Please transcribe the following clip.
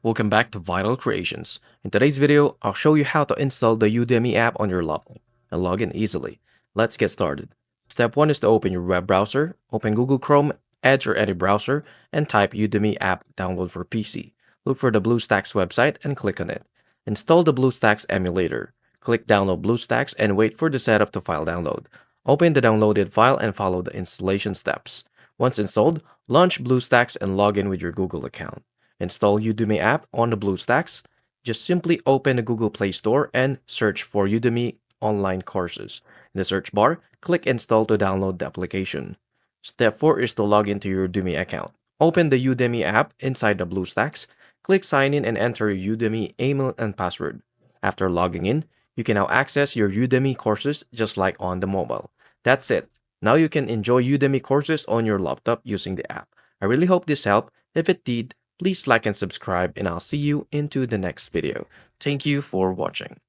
Welcome back to Vital Creations. In today's video, I'll show you how to install the Udemy app on your laptop and log in easily. Let's get started. Step 1 is to open your web browser, open Google Chrome, Edge or any browser, and type Udemy app download for PC. Look for the BlueStacks website and click on it. Install the BlueStacks emulator. Click download BlueStacks and wait for the setup to file download. Open the downloaded file and follow the installation steps. Once installed, launch BlueStacks and log in with your Google account. Install Udemy app on the BlueStacks. Just simply open the Google Play Store and search for Udemy online courses. In the search bar, click Install to download the application. Step 4 is to log into your Udemy account. Open the Udemy app inside the BlueStacks. Click Sign in and enter your Udemy email and password. After logging in, you can now access your Udemy courses just like on the mobile. That's it. Now you can enjoy Udemy courses on your laptop using the app. I really hope this helped. If it did, please like and subscribe, and I'll see you into the next video. Thank you for watching.